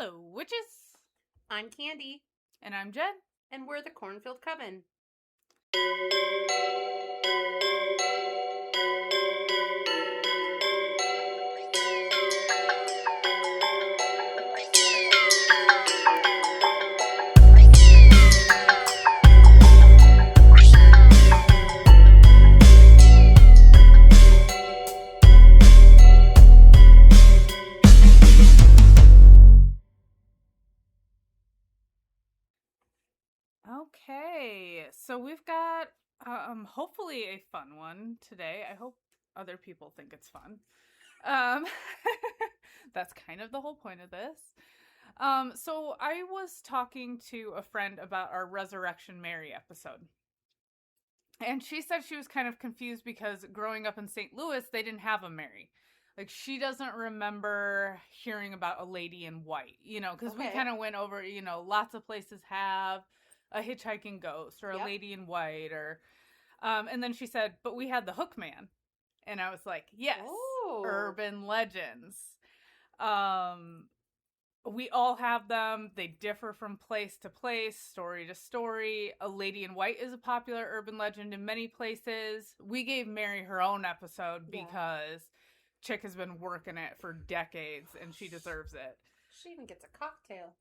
Hello, witches! I'm Candy. And I'm Jen. And we're the Cornfield Coven. Okay, so we've got hopefully a fun one today. I hope other people think it's fun. That's kind of the whole point of this. So I was talking to a friend about our Resurrection Mary episode. And she said she was kind of confused because growing up in St. Louis, they didn't have a Mary. Like, she doesn't remember hearing about a lady in white, because we kind of went over, lots of places have a hitchhiking ghost or a lady in white and then she said, but we had the Hook Man. And I was like, yes, urban legends. We all have them. They differ from place to place, story to story. A lady in white is a popular urban legend in many places. We gave Mary her own episode because Chick has been working it for decades and she deserves it. She even gets a cocktail.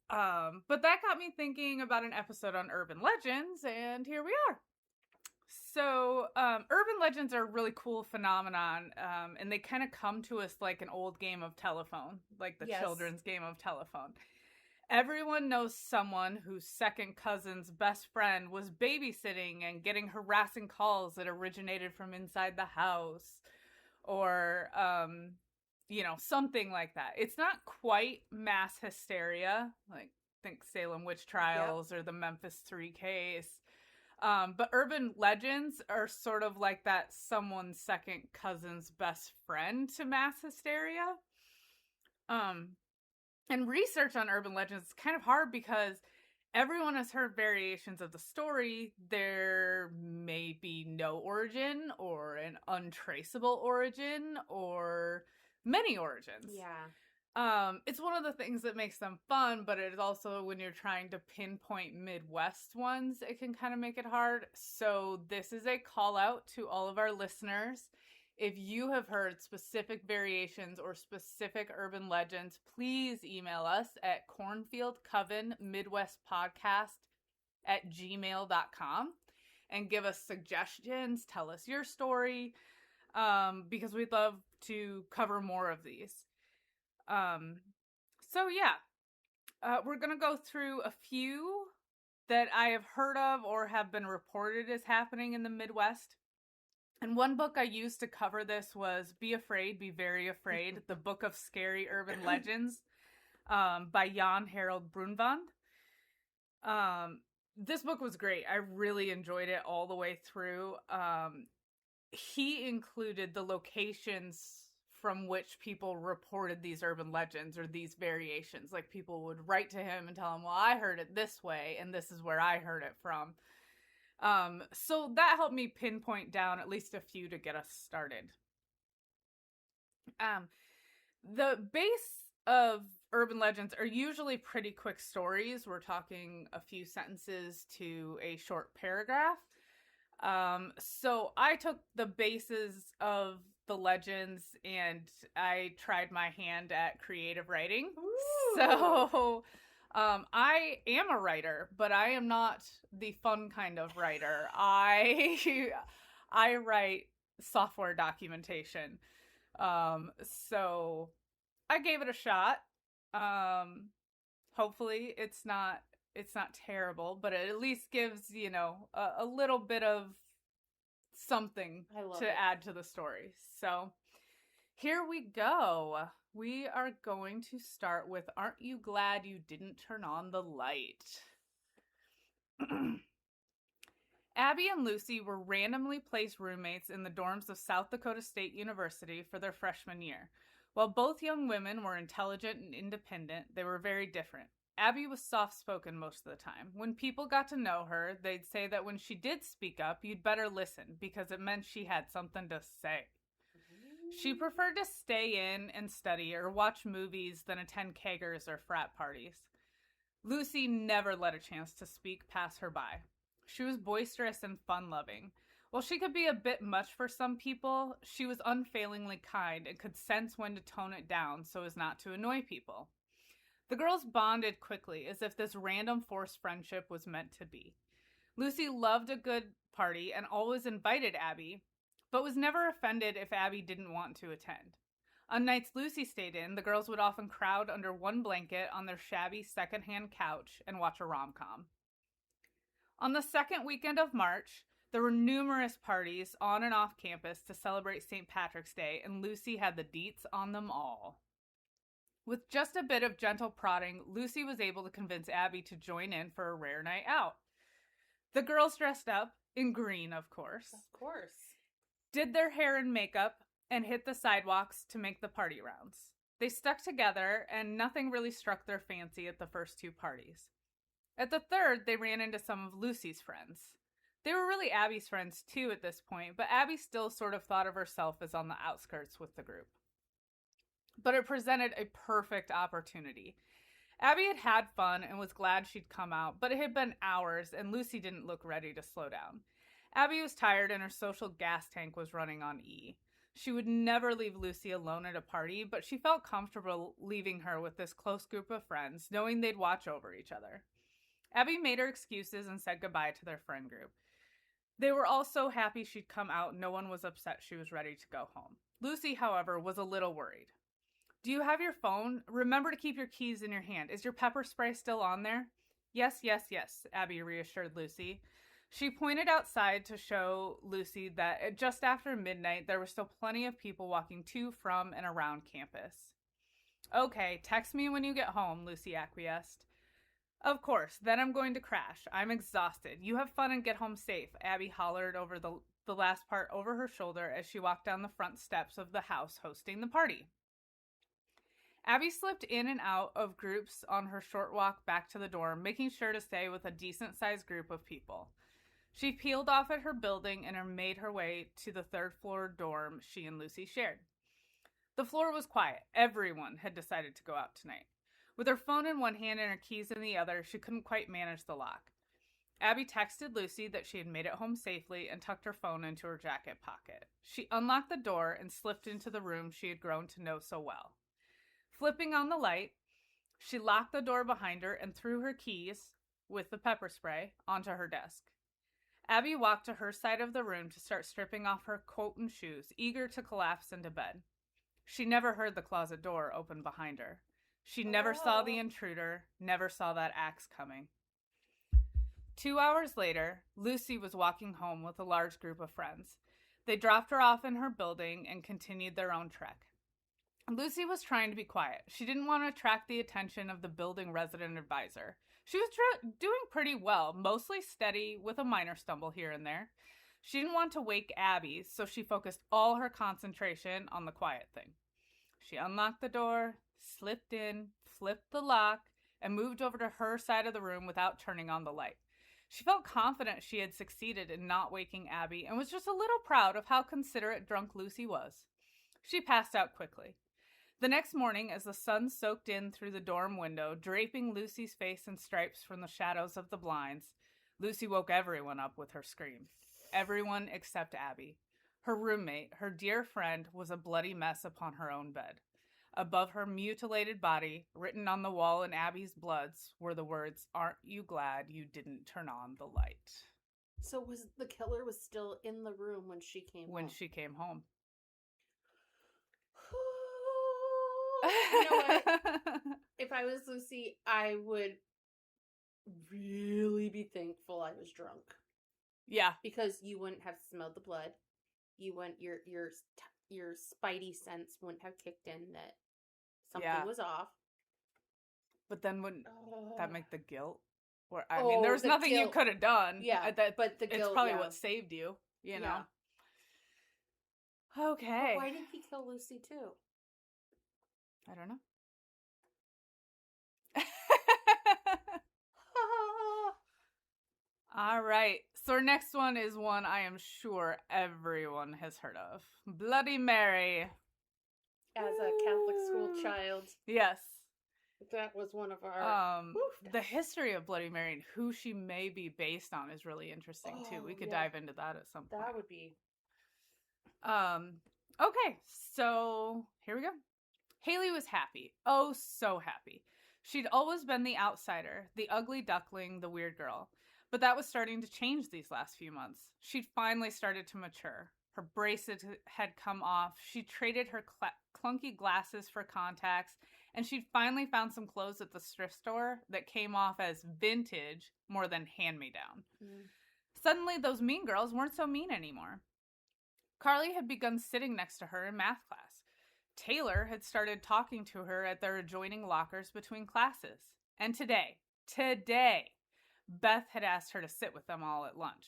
But that got me thinking about an episode on urban legends, and here we are. So, urban legends are a really cool phenomenon, and they kind of come to us like an old game of telephone, like the children's game of telephone. Everyone knows someone whose second cousin's best friend was babysitting and getting harassing calls that originated from inside the house, or, something like that. It's not quite mass hysteria, like think Salem witch trials or the Memphis 3 case. But urban legends are sort of like that someone's second cousin's best friend to mass hysteria. And research on urban legends is kind of hard because everyone has heard variations of the story. There may be no origin or an untraceable origin or many origins. Yeah. It's one of the things that makes them fun, but it is also, when you're trying to pinpoint Midwest ones, it can kind of make it hard. So this is a call out to all of our listeners. If you have heard specific variations or specific urban legends, please email us at cornfieldcovenmidwestpodcast@gmail.com and give us suggestions. Tell us your story, because we'd love to cover more of these. We're going to go through a few that I have heard of or have been reported as happening in the Midwest. And one book I used to cover this was Be Afraid, Be Very Afraid, the Book of Scary Urban Legends, by Jan Harold Brunvand. This book was great. I really enjoyed it all the way through. He included the locations from which people reported these urban legends or these variations. Like, people would write to him and tell him, well, I heard it this way, and this is where I heard it from. So that helped me pinpoint down at least a few to get us started. The base of urban legends are usually pretty quick stories. We're talking a few sentences to a short paragraph. So I took the bases of the legends and I tried my hand at creative writing. Ooh. So I am a writer, but I am not the fun kind of writer. I write software documentation. So I gave it a shot. Hopefully it's not terrible, but it at least gives, a little bit of something to add to the story. So here we go. We are going to start with Aren't You Glad You Didn't Turn On the Light? Abby and Lucy were randomly placed roommates in the dorms of South Dakota State University for their freshman year. While both young women were intelligent and independent, they were very different. Abby was soft-spoken most of the time. When people got to know her, they'd say that when she did speak up, you'd better listen because it meant she had something to say. She preferred to stay in and study or watch movies than attend keggers or frat parties. Lucy never let a chance to speak pass her by. She was boisterous and fun-loving. While she could be a bit much for some people, she was unfailingly kind and could sense when to tone it down so as not to annoy people. The girls bonded quickly, as if this random forced friendship was meant to be. Lucy loved a good party and always invited Abby, but was never offended if Abby didn't want to attend. On nights Lucy stayed in, the girls would often crowd under one blanket on their shabby secondhand couch and watch a rom-com. On the second weekend of March, there were numerous parties on and off campus to celebrate St. Patrick's Day, and Lucy had the deets on them all. With just a bit of gentle prodding, Lucy was able to convince Abby to join in for a rare night out. The girls dressed up, in green, of course. Of course. Did their hair and makeup, and hit the sidewalks to make the party rounds. They stuck together, and nothing really struck their fancy at the first two parties. At the third, they ran into some of Lucy's friends. They were really Abby's friends too at this point, but Abby still sort of thought of herself as on the outskirts with the group. But it presented a perfect opportunity. Abby had had fun and was glad she'd come out, but it had been hours and Lucy didn't look ready to slow down. Abby was tired and her social gas tank was running on E. She would never leave Lucy alone at a party, but she felt comfortable leaving her with this close group of friends, knowing they'd watch over each other. Abby made her excuses and said goodbye to their friend group. They were all so happy she'd come out, no one was upset she was ready to go home. Lucy, however, was a little worried. Do you have your phone? Remember to keep your keys in your hand. Is your pepper spray still on there? Yes, Abby reassured Lucy. She pointed outside to show Lucy that just after midnight, there were still plenty of people walking to, from, and around campus. Okay, text me when you get home, Lucy acquiesced. Of course, then I'm going to crash. I'm exhausted. You have fun and get home safe, Abby hollered over the last part over her shoulder as she walked down the front steps of the house hosting the party. Abby slipped in and out of groups on her short walk back to the dorm, making sure to stay with a decent-sized group of people. She peeled off at her building and made her way to the third-floor dorm she and Lucy shared. The floor was quiet. Everyone had decided to go out tonight. With her phone in one hand and her keys in the other, she couldn't quite manage the lock. Abby texted Lucy that she had made it home safely and tucked her phone into her jacket pocket. She unlocked the door and slipped into the room she had grown to know so well. Flipping on the light, she locked the door behind her and threw her keys, with the pepper spray, onto her desk. Abby walked to her side of the room to start stripping off her coat and shoes, eager to collapse into bed. She never heard the closet door open behind her. She never saw the intruder, never saw that axe coming. 2 hours later, Lucy was walking home with a large group of friends. They dropped her off in her building and continued their own trek. Lucy was trying to be quiet. She didn't want to attract the attention of the building resident advisor. She was doing pretty well, mostly steady with a minor stumble here and there. She didn't want to wake Abby, so she focused all her concentration on the quiet thing. She unlocked the door, slipped in, flipped the lock, and moved over to her side of the room without turning on the light. She felt confident she had succeeded in not waking Abby and was just a little proud of how considerate drunk Lucy was. She passed out quickly. The next morning, as the sun soaked in through the dorm window, draping Lucy's face in stripes from the shadows of the blinds, Lucy woke everyone up with her scream. Everyone except Abby. Her roommate, her dear friend, was a bloody mess upon her own bed. Above her mutilated body, written on the wall in Abby's bloods, were the words, "Aren't you glad you didn't turn on the light?" So the killer was still in the room when she came home? When she came home. You know what? If I was Lucy, I would really be thankful I was drunk. Yeah. Because you wouldn't have smelled the blood. You wouldn't, your spidey sense wouldn't have kicked in that something was off. But then wouldn't that make the guilt? Or I mean, there was nothing you could have done. Yeah, but the guilt, it's probably what saved you, you know? Okay. But why did he kill Lucy too? I don't know. All right. So our next one is one I am sure everyone has heard of. Bloody Mary. As a Catholic school child, Yes. that was one of our... The history of Bloody Mary and who she may be based on is really interesting too. We could dive into that at some point. That would be... Okay, so here we go. Haley was happy. Oh, so happy. She'd always been the outsider, the ugly duckling, the weird girl. But that was starting to change these last few months. She'd finally started to mature. Her bracelet had come off. She traded her clunky glasses for contacts, and she'd finally found some clothes at the thrift store that came off as vintage more than hand-me-down. Suddenly, those mean girls weren't so mean anymore. Carly had begun sitting next to her in math class. Taylor had started talking to her at their adjoining lockers between classes. And today, Beth had asked her to sit with them all at lunch.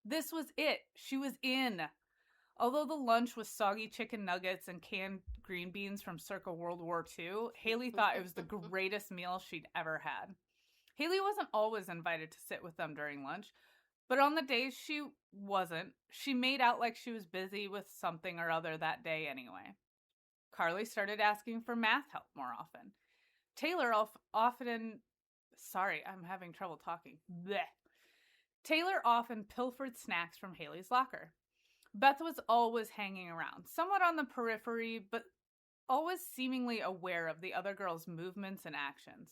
This was it. She was in. Although the lunch was soggy chicken nuggets and canned green beans from circa World War II, Haley thought it was the greatest meal she'd ever had. Haley wasn't always invited to sit with them during lunch, but on the days she wasn't, she made out like she was busy with something or other that day anyway. Carly started asking for math help more often. Taylor often... Sorry, I'm having trouble talking. Blech. Taylor often pilfered snacks from Haley's locker. Beth was always hanging around, somewhat on the periphery, but always seemingly aware of the other girls' movements and actions.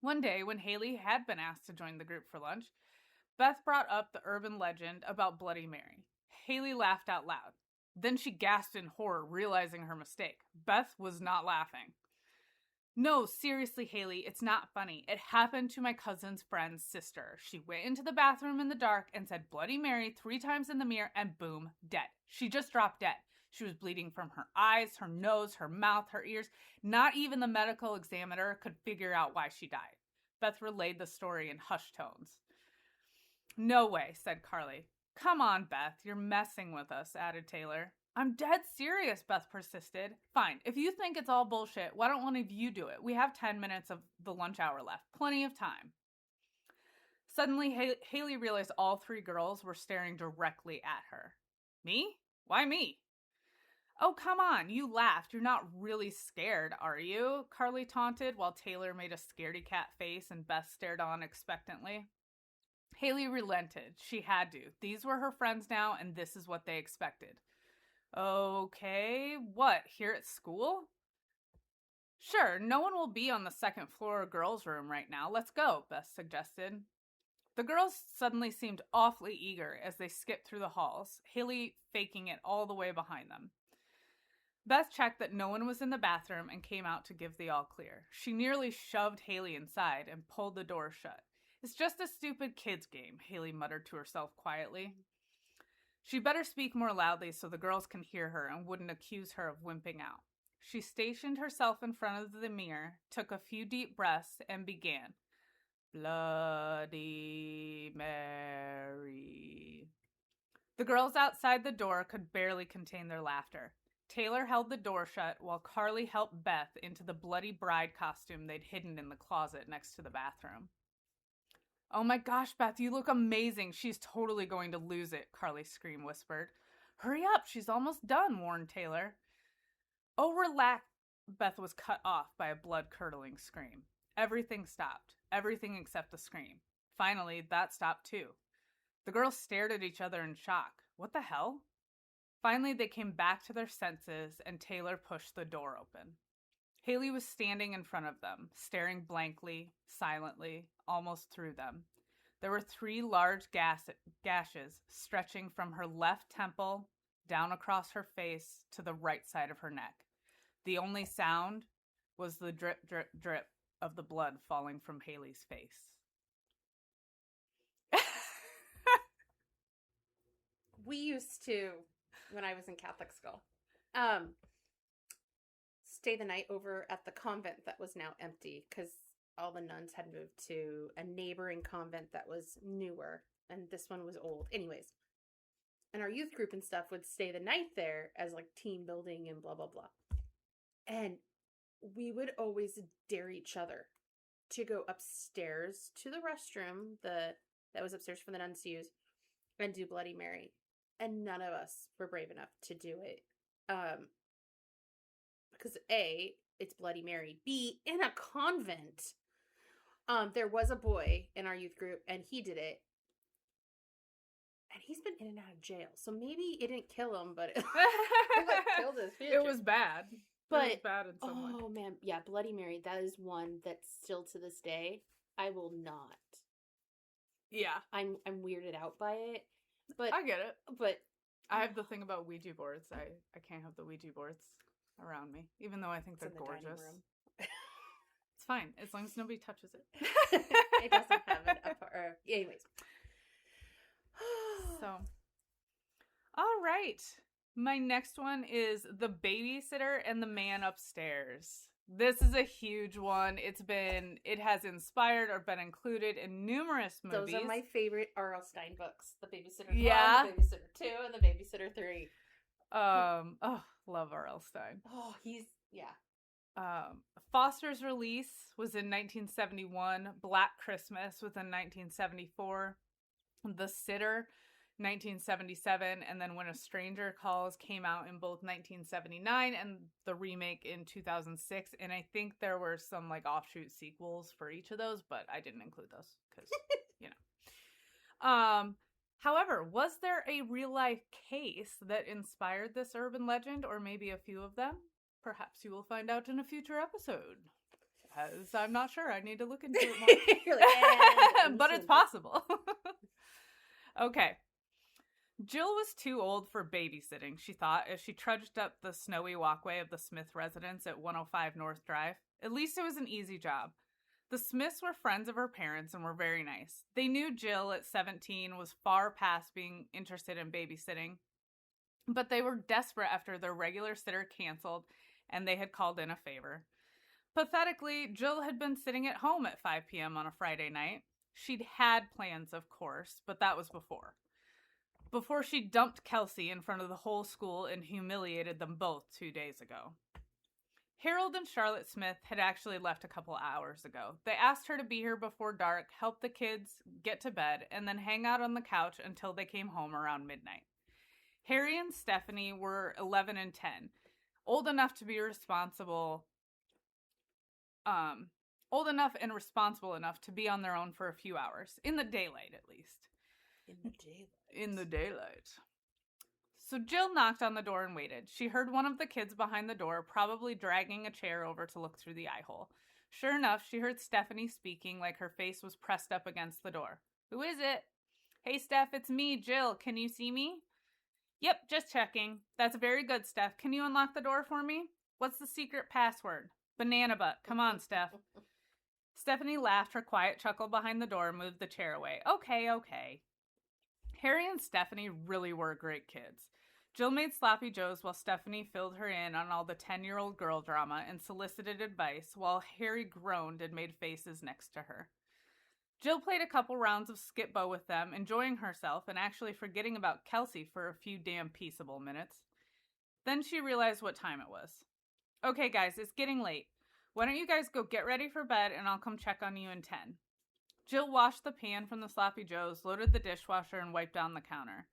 One day, when Haley had been asked to join the group for lunch, Beth brought up the urban legend about Bloody Mary. Haley laughed out loud. Then she gasped in horror, realizing her mistake. Beth was not laughing. No, seriously, Haley, it's not funny. It happened to my cousin's friend's sister. She went into the bathroom in the dark and said Bloody Mary 3 times in the mirror and boom, dead. She just dropped dead. She was bleeding from her eyes, her nose, her mouth, her ears. Not even the medical examiner could figure out why she died. Beth relayed the story in hushed tones. No way, said Carly. Come on, Beth, you're messing with us, added Taylor. I'm dead serious, Beth persisted. Fine, if you think it's all bullshit, why don't one of you do it? We have 10 minutes of the lunch hour left. Plenty of time. Suddenly, Haley realized all 3 girls were staring directly at her. Me? Why me? Oh, come on, you laughed. You're not really scared, are you? Carly taunted, while Taylor made a scaredy cat face and Beth stared on expectantly. Haley relented. She had to. These were her friends now, and this is what they expected. Okay, what, here at school? Sure, no one will be on the 2nd floor girls' room right now. Let's go, Beth suggested. The girls suddenly seemed awfully eager as they skipped through the halls, Haley faking it all the way behind them. Beth checked that no one was in the bathroom and came out to give the all clear. She nearly shoved Haley inside and pulled the door shut. It's just a stupid kid's game, Haley muttered to herself quietly. She better speak more loudly so the girls can hear her and wouldn't accuse her of wimping out. She stationed herself in front of the mirror, took a few deep breaths, and began. Bloody Mary. The girls outside the door could barely contain their laughter. Taylor held the door shut while Carly helped Beth into the bloody bride costume they'd hidden in the closet next to the bathroom. Oh my gosh, Beth, you look amazing. She's totally going to lose it, Carly Scream whispered. Hurry up, she's almost done, warned Taylor. Oh, relax. Beth was cut off by a blood-curdling scream. Everything stopped. Everything except the scream. Finally, that stopped too. The girls stared at each other in shock. What the hell? Finally, they came back to their senses and Taylor pushed the door open. Haley was standing in front of them, staring blankly, silently, almost through them. There were 3 large gashes stretching from her left temple down across her face to the right side of her neck. The only sound was the drip, drip, drip of the blood falling from Haley's face. We used to, when I was in Catholic school, stay the night over at the convent that was now empty because all the nuns had moved to a neighboring convent that was newer, and this one was old. Anyways, and our youth group and stuff would stay the night there as like team building and blah, blah, blah. And we would always dare each other to go upstairs to the restroom that was upstairs for the nuns to use and do Bloody Mary. And none of us were brave enough to do it. because A, it's Bloody Mary. B, in a convent. There was a boy in our youth group, and he did it. And he's been in and out of jail. So maybe it didn't kill him, but it killed his future. It was bad. But, it was bad in some way. Oh, man. Yeah, Bloody Mary. That is one that still to this day, I will not. Yeah. I'm weirded out by it. But I get it. But I have the thing about Ouija boards. I can't have the Ouija boards around me, even though I think they're gorgeous. It's fine, as long as nobody touches it. It doesn't have an upper... Anyways. So, all right. My next one is The Babysitter and the Man Upstairs. This is a huge one. It has inspired or been included in numerous movies. Those are my favorite R.L. Stein books. The Babysitter 1, the Babysitter 2, and the Babysitter 3. Love R.L. Stein. Oh, Foster's Release was in 1971. Black Christmas was in 1974. The Sitter, 1977, and then When a Stranger Calls came out in both 1979 and the remake in 2006. And I think there were some like offshoot sequels for each of those, but I didn't include those because, However, was there a real life case that inspired this urban legend, or maybe a few of them? Perhaps you will find out in a future episode. Because I'm not sure. I need to look into it more. You're like, but it's possible. Okay. Jill was too old for babysitting, she thought, as she trudged up the snowy walkway of the Smith residence at 105 North Drive. At least it was an easy job. The Smiths were friends of her parents and were very nice. They knew Jill at 17 was far past being interested in babysitting, but they were desperate after their regular sitter canceled and they had called in a favor. Pathetically, Jill had been sitting at home at 5 p.m. on a Friday night. She'd had plans, of course, but that was before she dumped Kelsey in front of the whole school and humiliated them both 2 days ago. Harold and Charlotte Smith had actually left a couple hours ago. They asked her to be here before dark, help the kids get to bed, and then hang out on the couch until they came home around midnight. Harry and Stephanie were 11 and 10, old enough and responsible enough to be on their own for a few hours, in the daylight at least. In the daylight. So Jill knocked on the door and waited. She heard one of the kids behind the door, probably dragging a chair over to look through the eye hole. Sure enough, she heard Stephanie speaking like her face was pressed up against the door. Who is it? Hey, Steph, it's me, Jill. Can you see me? Yep, just checking. That's very good, Steph. Can you unlock the door for me? What's the secret password? Banana butt. Come on, Steph. Stephanie laughed her quiet chuckle behind the door and moved the chair away. Okay. Harry and Stephanie really were great kids. Jill made sloppy joes while Stephanie filled her in on all the 10-year-old girl drama and solicited advice, while Harry groaned and made faces next to her. Jill played a couple rounds of skip-bo with them, enjoying herself and actually forgetting about Kelsey for a few damn peaceable minutes. Then she realized what time it was. Okay, guys, it's getting late. Why don't you guys go get ready for bed and I'll come check on you in 10. Jill washed the pan from the sloppy joes, loaded the dishwasher, and wiped down the counter.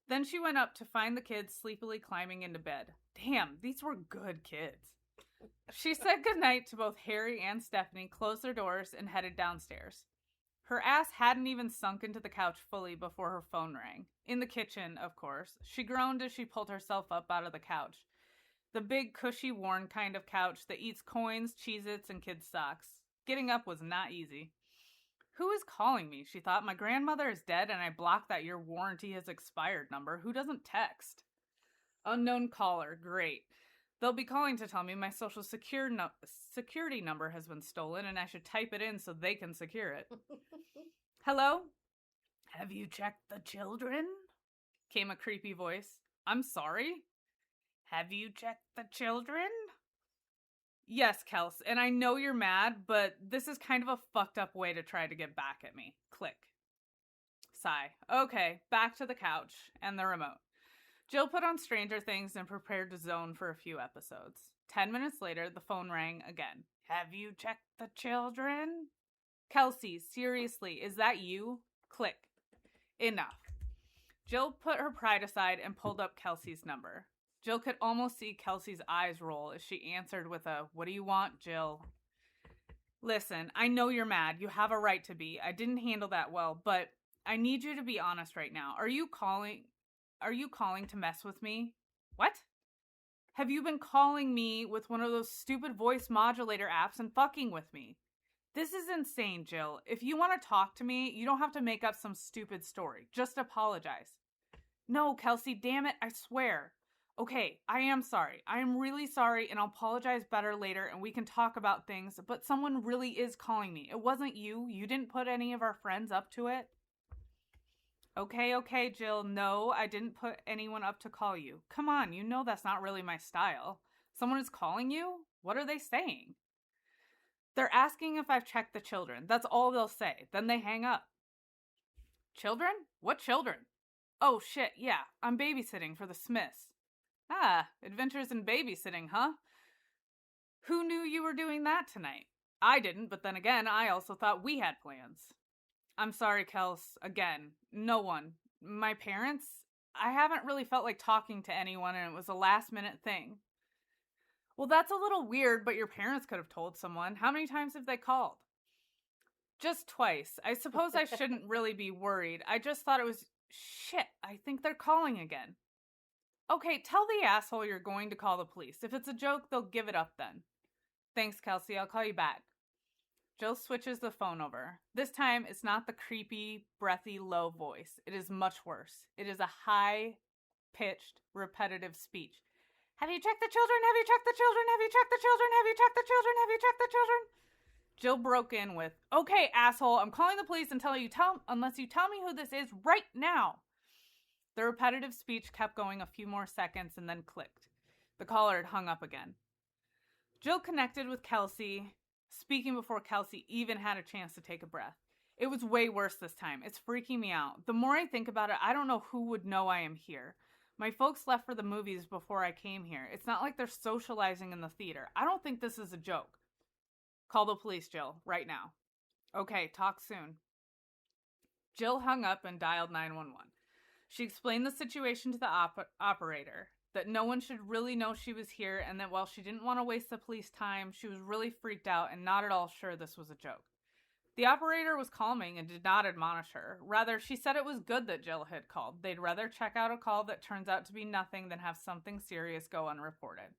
Then she went up to find the kids sleepily climbing into bed. Damn, these were good kids. She said goodnight to both Harry and Stephanie, closed their doors, and headed downstairs. Her ass hadn't even sunk into the couch fully before her phone rang. In the kitchen, of course. She groaned as she pulled herself up out of the couch. The big, cushy, worn kind of couch that eats coins, Cheez-Its, and kids' socks. Getting up was not easy. Who is calling me? She thought. My grandmother is dead and I blocked that your warranty has expired number. Who doesn't text? Unknown caller. Great. They'll be calling to tell me my social security number has been stolen and I should type it in so they can secure it. Hello? Have you checked the children? Came a creepy voice. I'm sorry? Have you checked the children? Yes, Kels, and I know you're mad, but this is kind of a fucked up way to try to get back at me. Click. Sigh. Okay, back to the couch and the remote. Jill put on Stranger Things and prepared to zone for a few episodes. 10 minutes later, the phone rang again. Have you checked the children? Kelsey, seriously, is that you? Click. Enough. Jill put her pride aside and pulled up Kelsey's number. Jill could almost see Kelsey's eyes roll as she answered with a, "What do you want, Jill?" "Listen, I know you're mad. You have a right to be. I didn't handle that well, but I need you to be honest right now. Are you calling to mess with me?" "What?" "Have you been calling me with one of those stupid voice modulator apps and fucking with me?" "This is insane, Jill. If you want to talk to me, you don't have to make up some stupid story. Just apologize." "No, Kelsey, damn it, I swear." "Okay, I am sorry. I am really sorry, and I'll apologize better later, and we can talk about things, but someone really is calling me. It wasn't you. You didn't put any of our friends up to it." Okay, Jill. No, I didn't put anyone up to call you. Come on, you know that's not really my style. Someone is calling you? What are they saying?" "They're asking if I've checked the children. That's all they'll say. Then they hang up." "Children? What children?" "Oh, shit, yeah. I'm babysitting for the Smiths." "Ah, adventures in babysitting, huh? Who knew you were doing that tonight?" "I didn't, but then again, I also thought we had plans." "I'm sorry, Kels. Again, no one. My parents? I haven't really felt like talking to anyone, and it was a last-minute thing." "Well, that's a little weird, but your parents could have told someone. How many times have they called?" "Just twice. I suppose I shouldn't really be worried. I just thought it was... Shit, I think they're calling again." "Okay, tell the asshole you're going to call the police. If it's a joke, they'll give it up then." "Thanks, Kelsey. I'll call you back." Jill switches the phone over. This time, it's not the creepy, breathy, low voice. It is much worse. It is a high-pitched, repetitive speech. "Have you checked the children? Have you checked the children? Have you checked the children? Have you checked the children? Have you checked the children?" Jill broke in with, "Okay, asshole, I'm calling the police unless you tell me who this is right now." The repetitive speech kept going a few more seconds and then clicked. The caller had hung up again. Jill connected with Kelsey, speaking before Kelsey even had a chance to take a breath. It was way worse this time. It's freaking me out. The more I think about it, I don't know who would know I am here. My folks left for the movies before I came here. It's not like they're socializing in the theater. I don't think this is a joke. Call the police, Jill, right now. Okay, talk soon. Jill hung up and dialed 911. She explained the situation to the operator, that no one should really know she was here, and that while she didn't want to waste the police time, she was really freaked out and not at all sure this was a joke. The operator was calming and did not admonish her. Rather, she said it was good that Jill had called. They'd rather check out a call that turns out to be nothing than have something serious go unreported.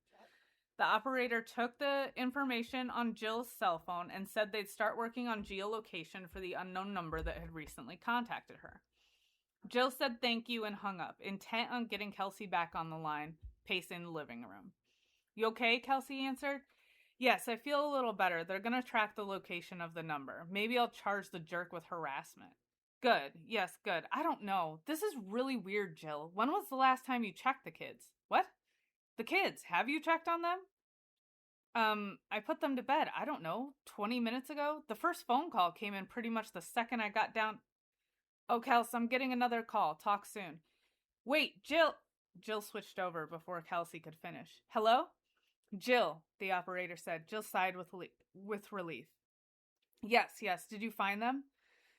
The operator took the information on Jill's cell phone and said they'd start working on geolocation for the unknown number that had recently contacted her. Jill said thank you and hung up, intent on getting Kelsey back on the line, pacing the living room. "You okay?" Kelsey answered. "Yes, I feel a little better. They're going to track the location of the number. Maybe I'll charge the jerk with harassment." "Good. Yes, good. I don't know. This is really weird, Jill. When was the last time you checked the kids?" "What?" "The kids. Have you checked on them?" I put them to bed, I don't know, 20 minutes ago. The first phone call came in pretty much the second I got down. Oh, Kels, I'm getting another call. Talk soon." "Wait, Jill." Jill switched over before Kelsey could finish. "Hello?" "Jill," the operator said. Jill sighed with relief. Yes. Did you find them?"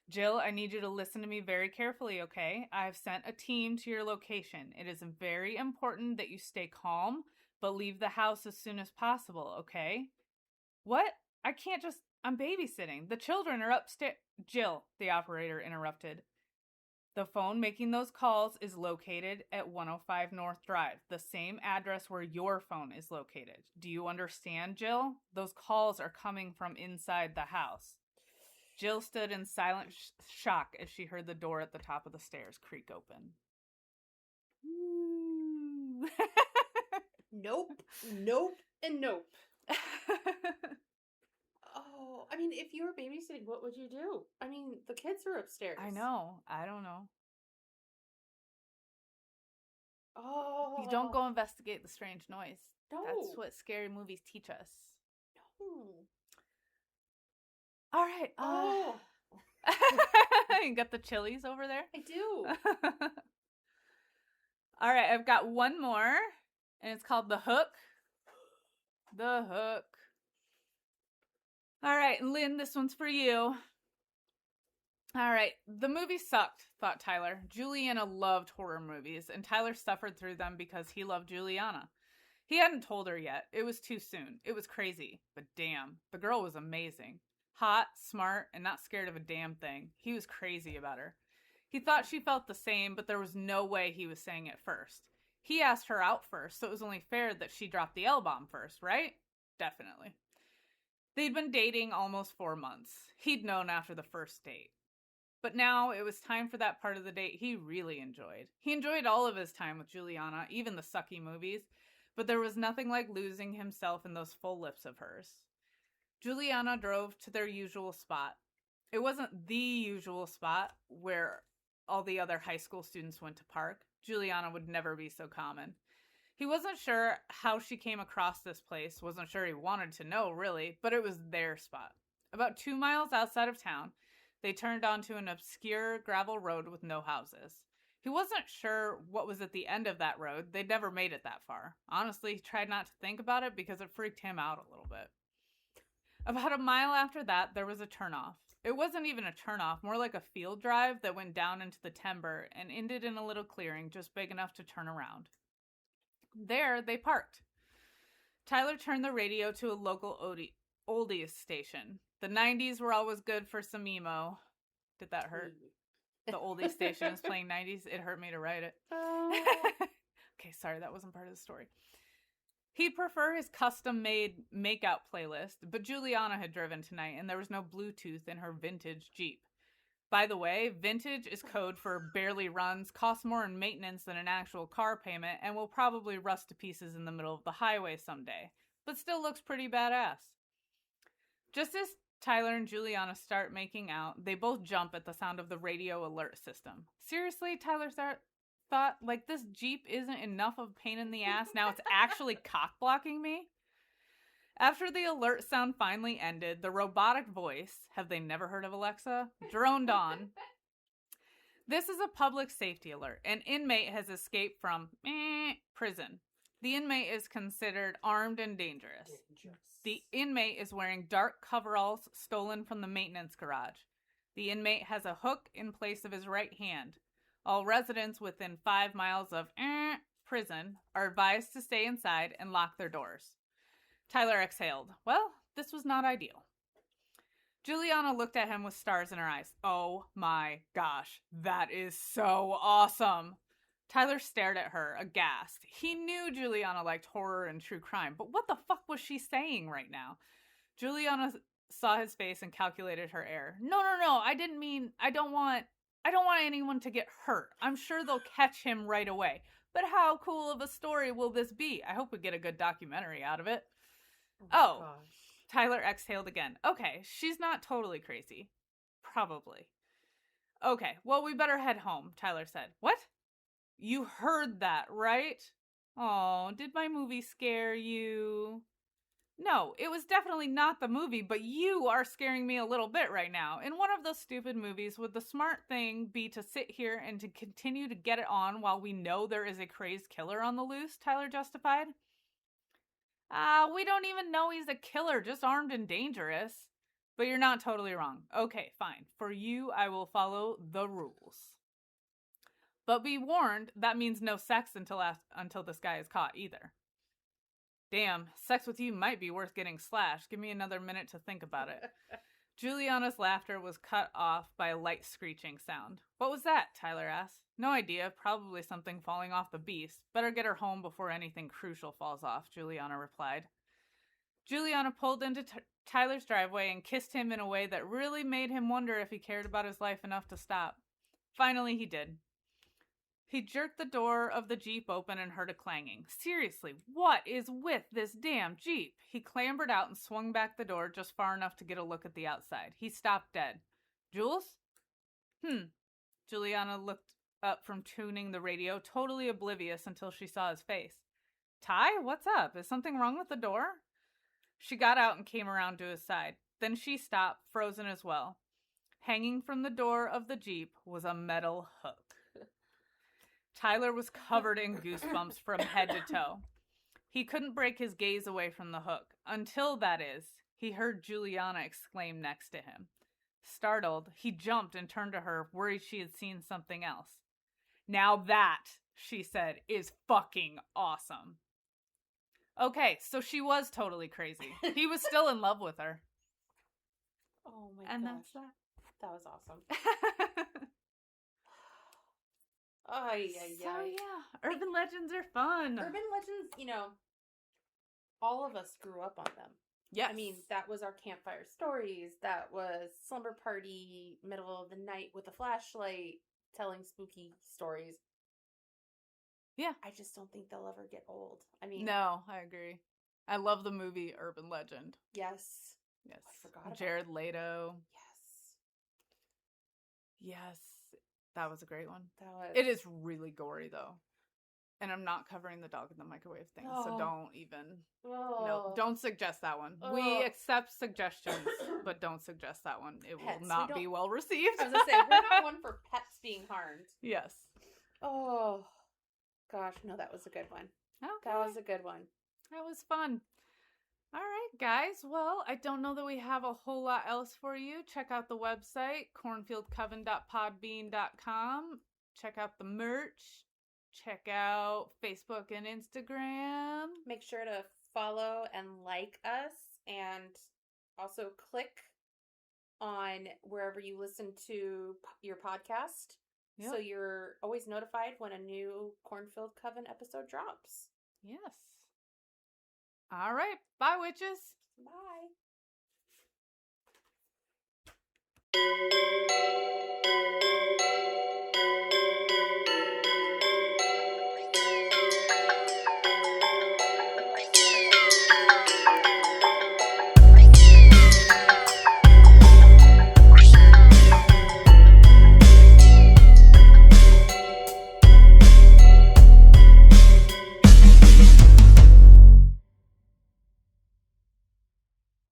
"Jill, I need you to listen to me very carefully, okay? I have sent a team to your location. It is very important that you stay calm, but leave the house as soon as possible, okay?" "What? I can't just... I'm babysitting. The children are upstairs." "Jill," the operator interrupted. "The phone making those calls is located at 105 North Drive, the same address where your phone is located. Do you understand, Jill? Those calls are coming from inside the house." Jill stood in silent shock as she heard the door at the top of the stairs creak open. Ooh. Nope, and nope. Oh, I mean, if you were babysitting, what would you do? I mean, the kids are upstairs. I know. I don't know. Oh. You don't go investigate the strange noise. No. That's what scary movies teach us. No. All right. Oh. You got the chilies over there? I do. All right, I've got one more, and it's called The Hook. The Hook. All right, Lynn, this one's for you. All right, the movie sucked, thought Tyler. Juliana loved horror movies, and Tyler suffered through them because he loved Juliana. He hadn't told her yet. It was too soon. It was crazy. But damn, the girl was amazing. Hot, smart, and not scared of a damn thing. He was crazy about her. He thought she felt the same, but there was no way he was saying it first. He asked her out first, so it was only fair that she dropped the L-bomb first, right? Definitely. They'd been dating almost 4 months. He'd known after the first date. But now it was time for that part of the date he really enjoyed. He enjoyed all of his time with Juliana, even the sucky movies, but there was nothing like losing himself in those full lips of hers. Juliana drove to their usual spot. It wasn't the usual spot where all the other high school students went to park. Juliana would never be so common. He wasn't sure how she came across this place, wasn't sure he wanted to know, really, but it was their spot. About 2 miles outside of town, they turned onto an obscure gravel road with no houses. He wasn't sure what was at the end of that road. They'd never made it that far. Honestly, he tried not to think about it because it freaked him out a little bit. About a mile after that, there was a turnoff. It wasn't even a turnoff, more like a field drive that went down into the timber and ended in a little clearing just big enough to turn around. There, they parked. Tyler turned the radio to a local oldies station. The 90s were always good for some emo. Did that hurt? The oldies station is playing 90s. It hurt me to write it. Okay, sorry, that wasn't part of the story. He'd prefer his custom-made makeout playlist, but Juliana had driven tonight, and there was no Bluetooth in her vintage Jeep. By the way, vintage is code for barely runs, costs more in maintenance than an actual car payment, and will probably rust to pieces in the middle of the highway someday, but still looks pretty badass. Just as Tyler and Juliana start making out, they both jump at the sound of the radio alert system. Seriously, Tyler thought, like, this Jeep isn't enough of a pain in the ass, now it's actually cock-blocking me? After the alert sound finally ended, the robotic voice, have they never heard of Alexa, droned on. This is a public safety alert. An inmate has escaped from prison. The inmate is considered armed and dangerous. The inmate is wearing dark coveralls stolen from the maintenance garage. The inmate has a hook in place of his right hand. All residents within 5 miles of prison are advised to stay inside and lock their doors. Tyler exhaled. Well, this was not ideal. Juliana looked at him with stars in her eyes. Oh my gosh, that is so awesome. Tyler stared at her, aghast. He knew Juliana liked horror and true crime, but what the fuck was she saying right now? Juliana saw his face and calculated her error. No, I didn't mean, I don't want anyone to get hurt. I'm sure they'll catch him right away. But how cool of a story will this be? I hope we get a good documentary out of it. Oh, gosh. Tyler exhaled again. Okay, she's not totally crazy. Probably. Okay, well, we better head home, Tyler said. What? You heard that, right? Oh, did my movie scare you? No, it was definitely not the movie, but you are scaring me a little bit right now. In one of those stupid movies, would the smart thing be to sit here and to continue to get it on while we know there is a crazed killer on the loose? Tyler justified. We don't even know he's a killer, just armed and dangerous. But you're not totally wrong. Okay, fine. For you, I will follow the rules. But be warned, that means no sex until this guy is caught either. Damn, sex with you might be worth getting slashed. Give me another minute to think about it. Juliana's laughter was cut off by a light screeching sound. What was that? Tyler asked. No idea. Probably something falling off the beast. Better get her home before anything crucial falls off, Juliana replied. Juliana pulled into Tyler's driveway and kissed him in a way that really made him wonder if he cared about his life enough to stop. Finally, he did. He jerked the door of the Jeep open and heard a clanging. Seriously, what is with this damn Jeep? He clambered out and swung back the door just far enough to get a look at the outside. He stopped dead. Jules? Juliana looked up from tuning the radio, totally oblivious until she saw his face. Ty, what's up? Is something wrong with the door? She got out and came around to his side. Then she stopped, frozen as well. Hanging from the door of the Jeep was a metal hook. Tyler was covered in goosebumps from head to toe. He couldn't break his gaze away from the hook. Until, that is, he heard Juliana exclaim next to him. Startled, he jumped and turned to her, worried she had seen something else. Now that, she said, is fucking awesome. Okay, so she was totally crazy. He was still in love with her. Oh my And gosh. that's that. That was awesome. Ay, ay, So ay. yeah, urban legends are fun. Urban legends, you know, all of us grew up on them. Yes. I mean, that was our campfire stories. That was slumber party, middle of the night with a flashlight, telling spooky stories. Yeah. I just don't think they'll ever get old. I mean, No, I agree. I love the movie Urban Legend. yes. Yes. I forgot about Jared Leto. Yes. Yes. That was a great one. That was. It is really gory though. And I'm not covering the dog in the microwave thing, so Oh. don't even. Oh. No, don't suggest that one. Oh. We accept suggestions, but don't suggest that one. It Pets. will not be well received. I was gonna say, we're not one for pets being harmed. Yes. Oh. Gosh, no, that was a good one. Okay. That was a good one. That was fun. All right, guys. Well, I don't know that we have a whole lot else for you. Check out the website, cornfieldcoven.podbean.com. Check out the merch. Check out Facebook and Instagram. Make sure to follow and like us, and also click on wherever you listen to your podcast. Yep. So you're always notified when a new Cornfield Coven episode drops. Yes. All right. Bye, witches. Bye.